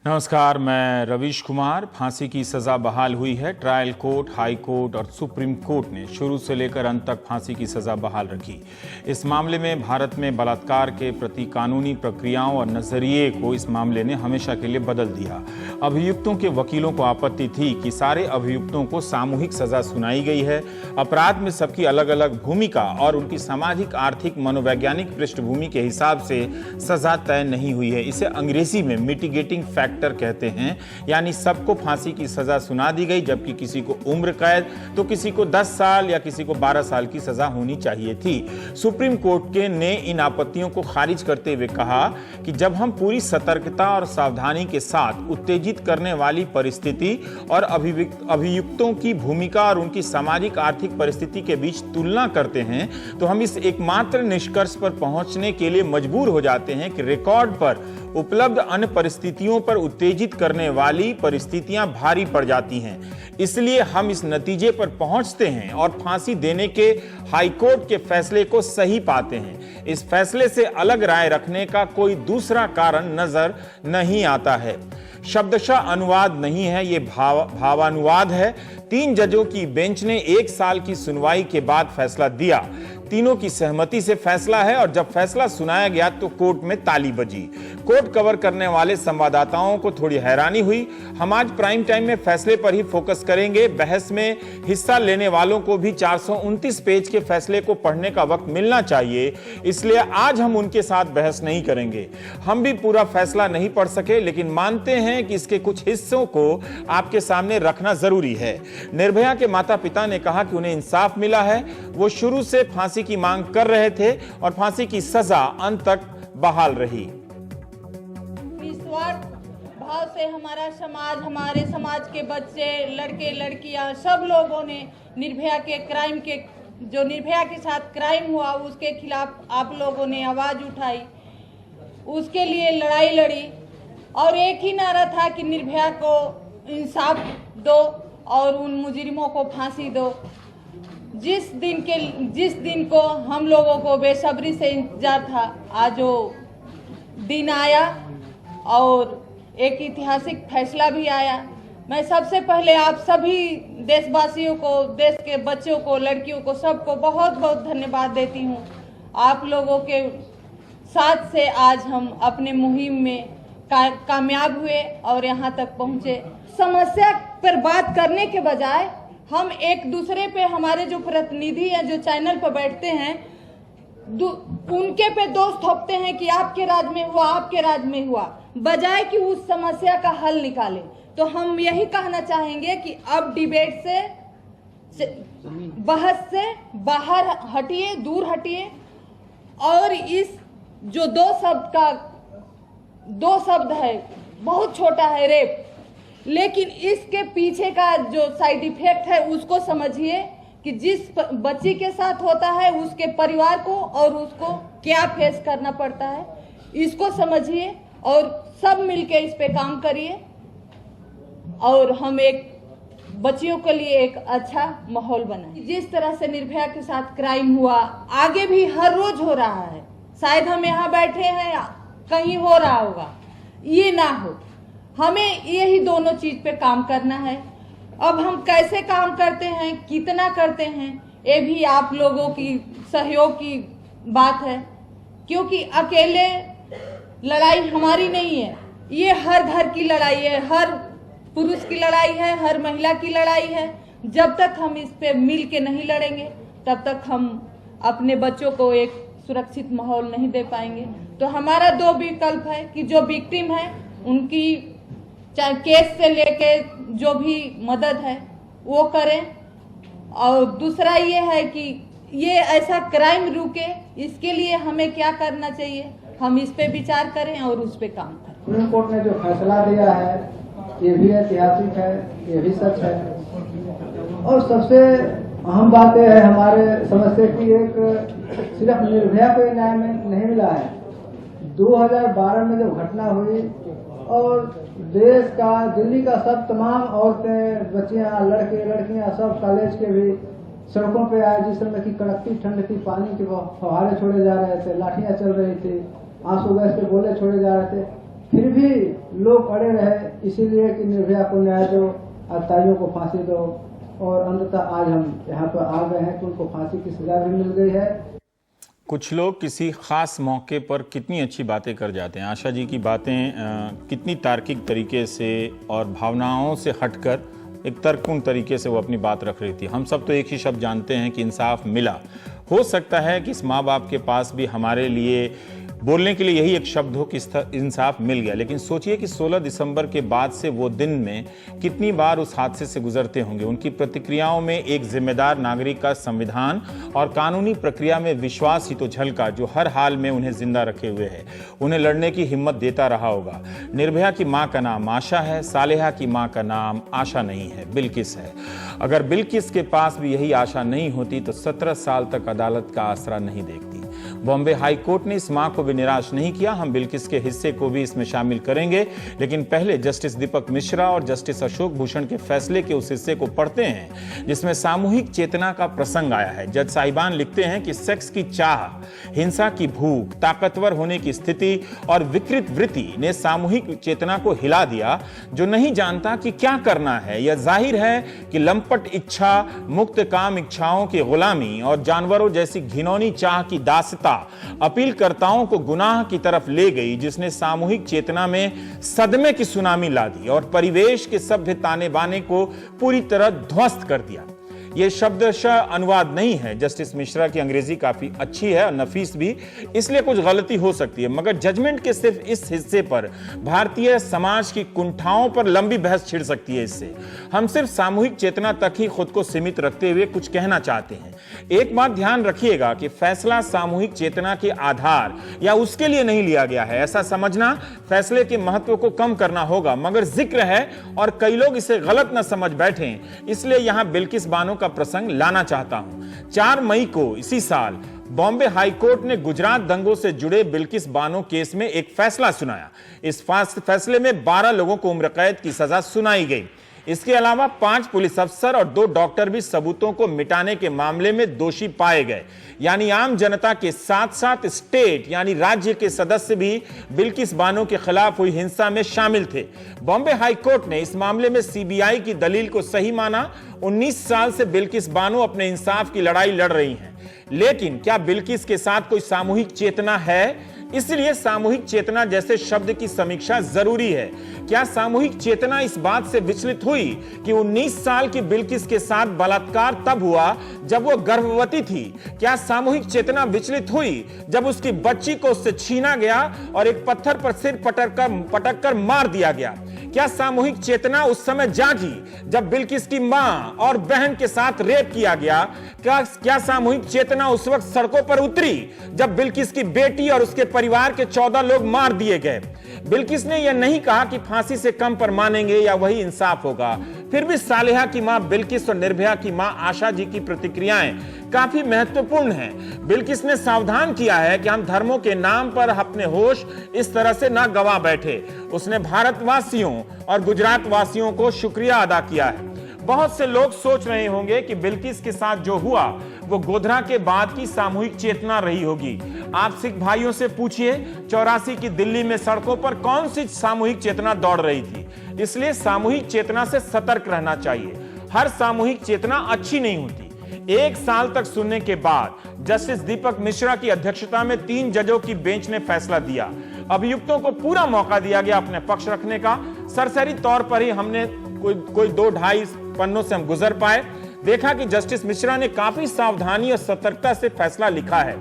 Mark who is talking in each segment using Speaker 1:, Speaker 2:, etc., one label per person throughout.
Speaker 1: नमस्कार, मैं रवीश कुमार। फांसी की सजा बहाल हुई है। ट्रायल कोर्ट, हाई कोर्ट और सुप्रीम कोर्ट ने शुरू से लेकर अंत तक फांसी की सजा बहाल रखी। इस मामले में भारत में बलात्कार के प्रति कानूनी प्रक्रियाओं और नजरिए को इस मामले ने हमेशा के लिए बदल दिया। अभियुक्तों के वकीलों को आपत्ति थी कि सारे अभियुक्तों को सामूहिक सजा सुनाई गई है। अपराध में सबकी अलग अलग भूमिका और उनकी सामाजिक, आर्थिक, मनोवैज्ञानिक पृष्ठभूमि के हिसाब से सजा तय नहीं हुई है। इसे अंग्रेजी में मिटिगेटिंग फैक्टर कहते हैं, यानी सबको फांसी की सजा सुना दी गई, जबकि किसी को उम्र कैद तो किसी को 10 साल या किसी को 12 साल की सजा होनी चाहिए थी। सुप्रीम कोर्ट ने इन आपत्तियों को खारिज करते हुए कहा कि जब हम पूरी सतर्कता और सावधानी के साथ उत्तेजित करने वाली परिस्थिति और अभियुक्तों की भूमिका और उनकी सामाजिक आर्थिक परिस्थिति के बीच तुलना करते हैं तो हम इस एकमात्र निष्कर्ष पर पहुंचने के लिए मजबूर हो जाते हैं कि रिकॉर्ड पर उपलब्ध अन्य परिस्थितियों पर उत्तेजित करने वाली परिस्थितियां भारी पड़ जाती हैं। इसलिए हम इस नतीजे पर पहुंचते हैं और फांसी देने के हाईकोर्ट के फैसले को सही पाते हैं। इस फैसले से अलग राय रखने का कोई दूसरा कारण नजर नहीं आता है। शब्दशः अनुवाद नहीं है, ये भावानुवाद है। 3 जजों की बेंच ने 1 साल की सुनवाई के बाद फैसला दिया। तीनों की सहमति से फैसला है और जब फैसला सुनाया गया तो कोर्ट में ताली बजी। कोर्ट कवर करने वाले संवाददाताओं को थोड़ी हैरानी हुई। हम आज प्राइम टाइम में फैसले पर ही फोकस करेंगे। बहस में हिस्सा लेने वालों को भी 429 पेज के फैसले को पढ़ने का वक्त मिलना चाहिए, इसलिए आज हम उनके साथ बहस नहीं करेंगे। हम भी पूरा फैसला नहीं पढ़ सके, लेकिन मानते हैं कि इसके कुछ हिस्सों को आपके सामने रखना जरूरी है। निर्भया के माता पिता ने कहा कि उन्हें इंसाफ मिला है। वो शुरू से फांसी की मांग कर रहे थे और फांसी की सजा अंत तक बहाल रही।
Speaker 2: निस्वार्थ भाव से हमारा समाज, हमारे समाज के बच्चे, लड़के लड़कियां, सब लोगों ने निर्भया के साथ क्राइम हुआ उसके खिलाफ आप लोगों ने आवाज उठाई, उसके लिए लड़ाई लड़ी और एक ही नारा था कि निर्भया को इंसाफ दो और उन मुजरिमों को फांसी दो। जिस दिन को हम लोगों को बेसब्री से इंतजार था, आज वो दिन आया और एक ऐतिहासिक फैसला भी आया। मैं सबसे पहले आप सभी देशवासियों को, देश के बच्चों को, लड़कियों को, सबको बहुत बहुत धन्यवाद देती हूँ। आप लोगों के साथ से आज हम अपने मुहिम में कामयाब हुए और यहाँ तक पहुँचे। समस्या पर बात करने के बजाय हम एक दूसरे पे, हमारे जो प्रतिनिधि हैं जो चैनल पर बैठते हैं, उनके पे दोष थोपते हैं कि आपके राज्य में हुआ, आपके राज्य में हुआ, बजाय कि उस समस्या का हल निकालें। तो हम यही कहना चाहेंगे कि अब डिबेट से बहस से बाहर हटिए, दूर हटिए और इस जो दो शब्द है, बहुत छोटा है रेप, लेकिन इसके पीछे का जो साइड इफेक्ट है उसको समझिए कि जिस बच्ची के साथ होता है उसके परिवार को और उसको क्या फेस करना पड़ता है, इसको समझिए और सब मिलके इस पे काम करिए और हम एक बच्चियों के लिए एक अच्छा माहौल बनाए। जिस तरह से निर्भया के साथ क्राइम हुआ, आगे भी हर रोज हो रहा है। शायद हम यहाँ बैठे हैं, कहीं हो रहा होगा, ये ना हो। हमें यही दोनों चीज पे काम करना है। अब हम कैसे काम करते हैं, कितना करते हैं, ये भी आप लोगों की सहयोग की बात है, क्योंकि अकेले लड़ाई हमारी नहीं है, ये हर घर की लड़ाई है, हर पुरुष की लड़ाई है, हर महिला की लड़ाई है। जब तक हम इस पे मिल के नहीं लड़ेंगे तब तक हम अपने बच्चों को एक सुरक्षित माहौल नहीं दे पाएंगे। तो हमारा 2 विकल्प है कि जो विक्टिम है उनकी चाहे केस से लेके जो भी मदद है वो करें, और दूसरा ये है कि ये ऐसा क्राइम रुके, इसके लिए हमें क्या करना चाहिए, हम इस पे विचार करें और उस पे काम करें।
Speaker 3: सुप्रीम कोर्ट ने जो फैसला दिया है ये भी ऐतिहासिक है, ये भी सच है। और सबसे अहम बात यह है हमारे समझते कि एक सिर्फ निर्भया को न्याय में नहीं मिला है। 2012 में जब घटना हुई और देश का, दिल्ली का सब तमाम औरतें, बच्चियां, लड़के लड़कियां सब कॉलेज के भी सड़कों पे आए, जिस समय की कड़कती ठंड थी, पानी के फव्वारे छोड़े जा रहे थे, लाठियां चल रही थी, आंसू गैस के गोले छोड़े जा रहे थे। फिर भी लोग अड़े रहे, इसीलिए कि निर्भया को न्याय दो, आतताइयों को फांसी दो, और अंततः आज हम यहाँ पर आ गए हैं कि उनको फांसी की सजा भी मिल गई है।
Speaker 1: कुछ लोग किसी खास मौके पर कितनी अच्छी बातें कर जाते हैं। आशा जी की बातें कितनी तार्किक तरीके से और भावनाओं से हटकर एक तर्कपूर्ण तरीके से वो अपनी बात रख रही थी। हम सब तो एक ही शब्द जानते हैं कि इंसाफ मिला। हो सकता है कि इस माँ बाप के पास भी हमारे लिए बोलने के लिए यही एक शब्द हो कि इंसाफ मिल गया, लेकिन सोचिए कि 16 दिसंबर के बाद से वो दिन में कितनी बार उस हादसे से गुजरते होंगे। उनकी प्रतिक्रियाओं में एक जिम्मेदार नागरिक का संविधान और कानूनी प्रक्रिया में विश्वास ही तो झलका, जो हर हाल में उन्हें जिंदा रखे हुए है, उन्हें लड़ने की हिम्मत देता रहा होगा। निर्भया की मां का नाम आशा है, सालेहा की मां का नाम आशा नहीं है, बिल्किस है। अगर बिल्किस के पास भी यही आशा नहीं होती तो 17 साल तक अदालत का आसरा नहीं देखती। बॉम्बे हाई कोर्ट ने इस मां को भी निराश नहीं किया। हम बिल्किस के हिस्से को भी इसमें शामिल करेंगे, लेकिन पहले जस्टिस दीपक मिश्रा और जस्टिस अशोक भूषण के फैसले के उस हिस्से को पढ़ते हैं जिसमें सामूहिक चेतना का प्रसंग आया है। जज साहिबान लिखते हैं कि सेक्स की चाह, हिंसा की भूख, ताकतवर होने की स्थिति और विकृत वृत्ति ने सामूहिक चेतना को हिला दिया, जो नहीं जानता कि क्या करना है। यह जाहिर है कि लंपट इच्छा, मुक्त काम इच्छाओं की गुलामी और जानवरों जैसी घिनौनी चाह की दासता अपीलकर्ताओं को गुनाह की तरफ ले गई, जिसने सामूहिक चेतना में सदमे की सुनामी ला दी और परिवेश के सभ्य ताने बाने को पूरी तरह ध्वस्त कर दिया। यह शब्दशः अनुवाद नहीं है। जस्टिस मिश्रा की अंग्रेजी काफी अच्छी है और नफीस भी, इसलिए कुछ गलती हो सकती है, मगर जजमेंट के सिर्फ इस हिस्से पर भारतीय समाज की कुंठाओं पर लंबी बहस छिड़ सकती है। इससे हम सिर्फ सामूहिक चेतना तक ही खुद को सीमित रखते हुए कुछ कहना चाहते हैं। एक बात ध्यान रखिएगा कि फैसला सामूहिक चेतना के आधार या उसके लिए नहीं लिया गया है, ऐसा समझना फैसले के महत्व को कम करना होगा, मगर जिक्र है और कई लोग इसे गलत न समझ बैठें, इसलिए यहां बिल्किस बानो का प्रसंग लाना चाहता हूं। 4 मई को इसी साल बॉम्बे हाई कोर्ट ने गुजरात दंगों से जुड़े बिल्किस बानो केस में एक फैसला सुनाया। इस फैसले में 12 लोगों को उम्र कैद की सजा सुनाई गई। इसके अलावा 5 पुलिस अफसर और 2 डॉक्टर भी सबूतों को मिटाने के मामले में दोषी पाए गए। यानी आम जनता के साथ साथ स्टेट यानी राज्य के सदस्य भी बिल्किस बानो के खिलाफ हुई हिंसा में शामिल थे। बॉम्बे हाई कोर्ट ने इस मामले में सीबीआई की दलील को सही माना। 19 साल से बिल्किस बानो अपने इंसाफ की लड़ाई लड़ रही हैं, लेकिन क्या बिल्किस के साथ कोई सामूहिक चेतना है? इसलिए सामूहिक चेतना जैसे शब्द की समीक्षा जरूरी है। क्या सामूहिक चेतना इस बात से विचलित हुई कि 19 साल की बिल्किस के साथ बलात्कार तब हुआ जब वो गर्भवती थी? क्या सामूहिक चेतना विचलित हुई जब उसकी बच्ची को उससे छीना गया और एक पत्थर पर सिर पटक कर मार दिया गया? क्या सामूहिक चेतना उस समय जागी जब बिल्किस की मां और बहन के साथ रेप किया गया? क्या सामूहिक चेतना उस वक्त सड़कों पर उतरी जब बिल्किस की बेटी और उसके परिवार के 14 लोग मार दिए गए? बिल्किस ने यह नहीं कहा कि फांसी से कम पर मानेंगे या वही इंसाफ होगा। फिर भी सालेहा की मां बिल्किस और निर्भया की मां आशा जी की प्रतिक्रियाएं काफी महत्वपूर्ण हैं। बिल्किस ने सावधान किया है कि हम धर्मों के नाम पर अपने होश इस तरह से ना गवा बैठे। उसने भारतवासियों और गुजरात वासियों को शुक्रिया अदा किया है। बहुत से लोग सोच रहे होंगे कि बिल्किस के साथ जो हुआ वो गोधरा के बाद की सामूहिक चेतना रही होगी। आप सिख भाइयों से पूछिए 84 की दिल्ली में सड़कों पर कौन सी सामूहिक चेतना दौड़ रही थी। इसलिए सामूहिक चेतना से सतर्क रहना चाहिए। हर सामूहिक चेतना अच्छी नहीं होती। 1 साल तक सुनने के बाद जस्टिस दीपक मिश्रा की अध्यक्षता में 3 जजों की बेंच ने फैसला दिया। अभियुक्तों को पूरा मौका दिया गया अपने पक्ष रखने का। सरसरी तौर पर ही हमने कोई 2-2.5 पन्नों से हम गुजर पाए। देखा कि जस्टिस मिश्रा ने काफी सावधानी और सतर्कता से फैसला लिखा है।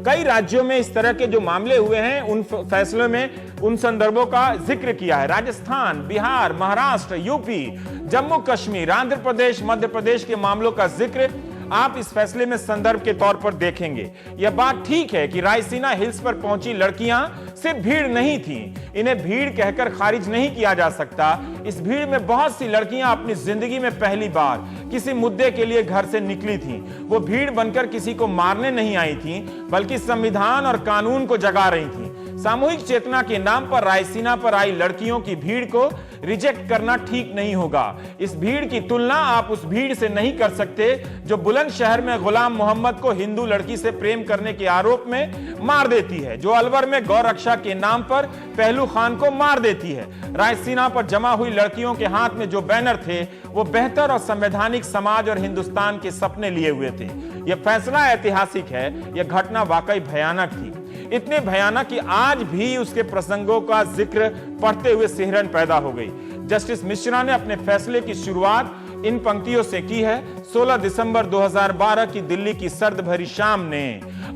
Speaker 1: कई राज्यों में इस तरह के जो मामले हुए हैं उन फैसलों में उन संदर्भों का जिक्र किया है। राजस्थान, बिहार, महाराष्ट्र, यूपी, जम्मू कश्मीर, आंध्र प्रदेश, मध्य प्रदेश के मामलों का जिक्र आप इस फैसले में संदर्भ के तौर पर देखेंगे। यह बात ठीक है कि रायसीना हिल्स पर पहुंची लड़कियां सिर्फ भीड़ नहीं थी। इन्हें भीड़ कहकर खारिज नहीं किया जा सकता। इस भीड़ में बहुत सी लड़कियां अपनी जिंदगी में पहली बार किसी मुद्दे के लिए घर से निकली थी। वो भीड़ बनकर किसी को मारने नहीं आई थी, बल्कि संविधान और कानून को जगा रही थी। सामूहिक चेतना के नाम पर रायसीना पर आई लड़कियों की भीड़ को रिजेक्ट करना ठीक नहीं होगा। इस भीड़ की तुलना आप उस भीड़ से नहीं कर सकते जो बुलंदशहर में गुलाम मोहम्मद को हिंदू लड़की से प्रेम करने के आरोप में मार देती है, जो अलवर में गौ रक्षा के नाम पर पहलू खान को मार देती है। रायसीना पर जमा हुई लड़कियों के हाथ में जो बैनर थे वो बेहतर और संवैधानिक समाज और हिंदुस्तान के सपने लिए हुए थे। यह फैसला ऐतिहासिक है। यह घटना वाकई भयानक थी, इतने भयानक कि आज भी उसके प्रसंगों का जिक्र पढ़ते हुए सिहरन पैदा हो गई। जस्टिस मिश्रा ने अपने फैसले की शुरुआत इन पंक्तियों से की है। 16 दिसंबर 2012 की दिल्ली की सर्द भरी शाम ने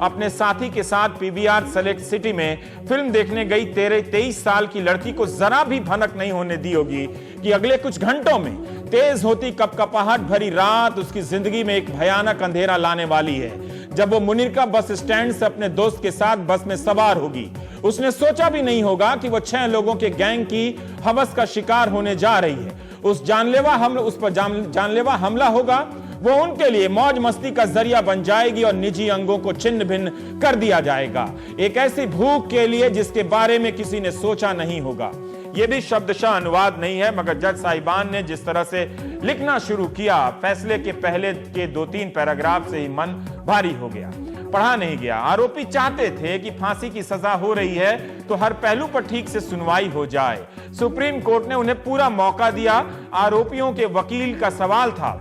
Speaker 1: अपने साथी के साथ पीवीआर सेलेक्ट सिटी में फिल्म देखने गई 23 साल की लड़की को जरा भी भनक नहीं होने दी होगी कि अगले कुछ घंटों में तेज होती कपकपाहट भरी रात उसकी जिंदगी में एक भयानक अंधेरा लाने वाली है। जब वो मुनीर बस स्टैंड से अपने दोस्त के साथ बस में सवार होगी, उसने सोचा भी नहीं होगा कि वो 6 लोगों के गैंग की हवस का शिकार होने जा रही है। उस पर जानलेवा हमला होगा, वो उनके लिए मौज मस्ती का जरिया बन जाएगी और निजी अंगों को छिन्न भिन्न कर दिया जाएगा, एक ऐसी भूख के लिए जिसके बारे में किसी ने सोचा नहीं होगा। यह भी शब्दशः अनुवाद नहीं है, मगर जज साहिबान ने जिस तरह से लिखना शुरू किया, फैसले के पहले के 2-3 पैराग्राफ से ही मन भारी हो गया, पढ़ा नहीं गया। आरोपी चाहते थे कि फांसी की सजा हो रही है तो हर पहलू पर ठीक से सुनवाई हो जाए। सुप्रीम कोर्ट ने उन्हें पूरा मौका दिया। आरोपियों के वकील का सवाल था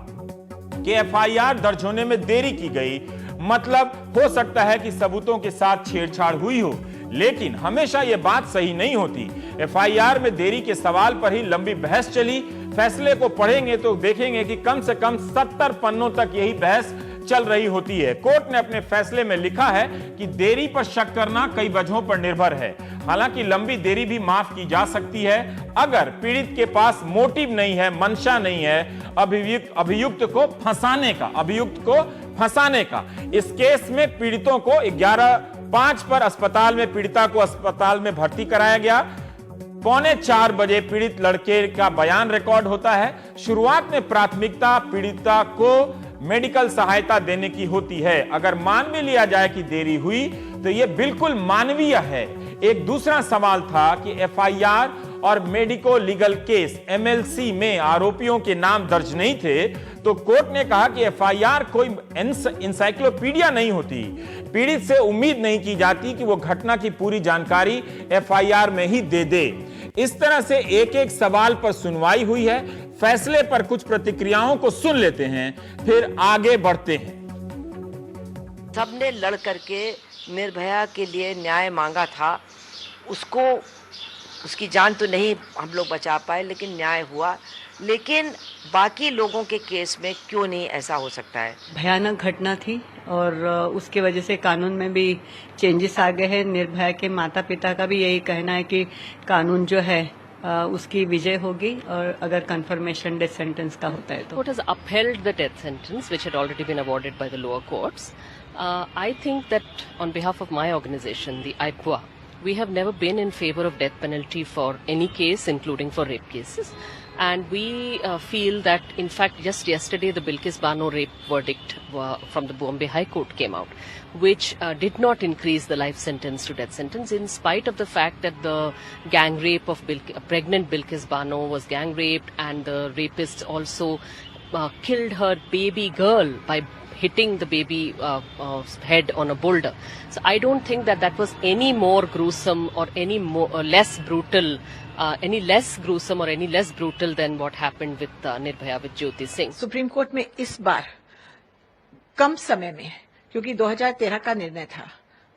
Speaker 1: कि एफआईआर दर्ज होने में देरी की गई, मतलब हो सकता है कि सबूतों के साथ छेड़छाड़ हुई हो, लेकिन हमेशा यह बात सही नहीं होती। एफआईआर में देरी के सवाल पर ही लंबी बहस चली। फैसले को पढ़ेंगे तो देखेंगे कि कम से कम 70 पन्नों तक यही बहस चल रही होती है। कोर्ट ने अपने फैसले में लिखा है कि देरी पर शक करना कई वजहों पर निर्भर है। हालांकि लंबी देरी भी माफ की जा सकती है अगर पीड़ित के पास मोटिव नहीं है, मंशा नहीं है अभियुक्त को फंसाने का। इस केस में पीड़ितों को 11:05 पर अस्पताल में पीड़िता को अस्पताल में भर्ती कराया गया। 3:45 बजे पीड़ित लड़के का बयान रिकॉर्ड होता है। शुरुआत में प्राथमिकता पीड़िता को मेडिकल सहायता देने की होती है। अगर मान भी लिया जाए कि देरी हुई तो यह बिल्कुल मानवीय है। एक दूसरा सवाल था कि एफआईआर और मेडिको लीगल केस एमएलसी में आरोपियों के नाम दर्ज नहीं थे, तो कोर्ट ने कहा कि एफआईआर कोई इंसाइक्लोपीडिया नहीं होती। पीड़ित से उम्मीद नहीं की जाती कि वो घटना की पूरी जानकारी एफआईआर में ही दे दे। इस तरह से एक एक सवाल पर सुनवाई हुई है। फैसले पर कुछ प्रतिक्रियाओं को सुन लेते हैं, फिर आगे बढ़ते हैं।
Speaker 4: सबने लड़ करके निर्भया के लिए न्याय मांगा था। उसकी जान तो नहीं हम लोग बचा पाए, लेकिन न्याय हुआ। लेकिन बाकी लोगों के केस में क्यों नहीं ऐसा हो सकता है?
Speaker 5: भयानक घटना थी और उसके वजह से कानून में भी चेंजेस आ गए हैं। निर्भया के माता पिता का भी यही कहना है कि कानून जो है उसकी विजय होगी, और अगर कंफर्मेशन डेथ सेंटेंस का होता है तो।
Speaker 6: Court has upheld the death sentence which had already been awarded by the lower courts. I think that on behalf of my organization, the IPWA, we have never been in favor of death penalty for any case, including for rape cases. And we feel that, in fact, just yesterday the Bilkis Bano rape verdict from the Bombay High Court came out, which did not increase the life sentence to death sentence, in spite of the fact that the gang rape of pregnant Bilkis Bano was gang raped, and the rapists also killed her baby girl by hitting the baby head on a boulder. So I don't think that that was any more gruesome or any more less brutal, any less gruesome or any less brutal than what happened with Nirbhaya, with Jyoti Singh.
Speaker 7: Supreme court में इस बार कम समय में, क्योंकि 2013 का निर्णय था,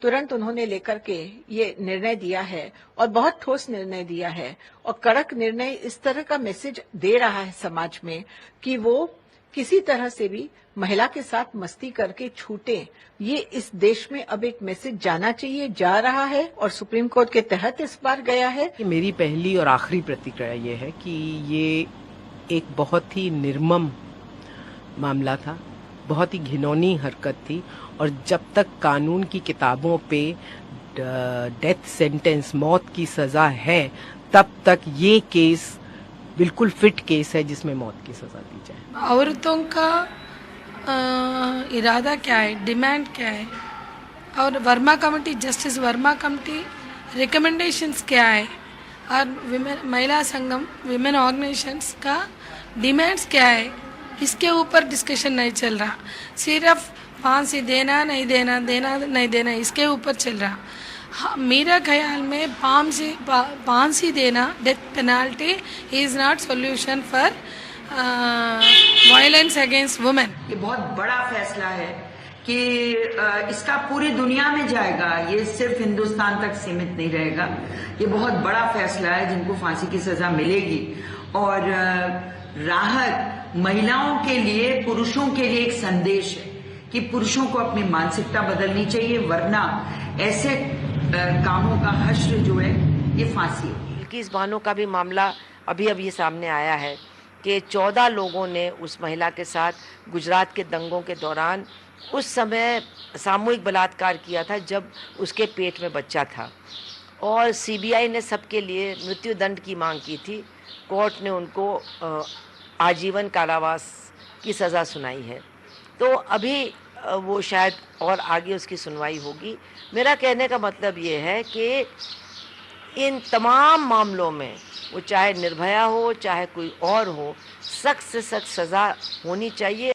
Speaker 7: तुरंत उन्होंने लेकर के ये निर्णय दिया है और बहुत ठोस निर्णय दिया है, और कड़क निर्णय इस तरह का मैसेज दे रहा है समाज में कि वो किसी तरह से भी महिला के साथ मस्ती करके छूटे। ये इस देश में अब एक मैसेज जाना चाहिए, जा रहा है, और सुप्रीम कोर्ट के तहत इस बार गया है।
Speaker 8: मेरी पहली और आखिरी प्रतिक्रिया ये है कि ये एक बहुत ही निर्मम मामला था, बहुत ही घिनौनी हरकत थी, और जब तक कानून की किताबों पे डेथ सेंटेंस, मौत की सजा है, तब तक ये केस बिल्कुल फिट केस है जिसमें मौत की सजा दी जाए।
Speaker 9: औरतों का इरादा क्या है, डिमांड क्या है, और Verma committee, justice Verma committee recommendations क्या है और महिला संगम विमेन ऑर्गेनाइजेशंस का डिमांड्स क्या है, इसके ऊपर डिस्कशन नहीं चल रहा। सिर्फ फांसी देना नहीं देना, देना नहीं देना, इसके ऊपर चल रहा। मेरा ख्याल में फांसी देना, death penalty is not solution for violence against women.
Speaker 10: ये बहुत बड़ा फैसला है कि इसका पूरी दुनिया में जाएगा, ये सिर्फ हिंदुस्तान तक सीमित नहीं रहेगा। ये बहुत बड़ा फैसला है जिनको फांसी की सजा मिलेगी और राहत महिलाओं के लिए, पुरुषों के लिए एक संदेश है कि पुरुषों को अपनी मानसिकता बदलनी चाहिए, वरना ऐसे कामों का हश्र जो है ये फांसी है।
Speaker 4: बिल्किस बानो का भी मामला अभी सामने आया है कि 14 लोगों ने उस महिला के साथ गुजरात के दंगों के दौरान उस समय सामूहिक बलात्कार किया था जब उसके पेट में बच्चा था, और सीबीआई ने सबके लिए मृत्युदंड की मांग की थी। कोर्ट ने उनको आजीवन कारावास की सज़ा सुनाई है। तो अभी वो शायद और आगे उसकी सुनवाई होगी। मेरा कहने का मतलब ये है कि इन तमाम मामलों में, वो चाहे निर्भया हो चाहे कोई और हो, सख्त से सख्त सज़ा होनी चाहिए।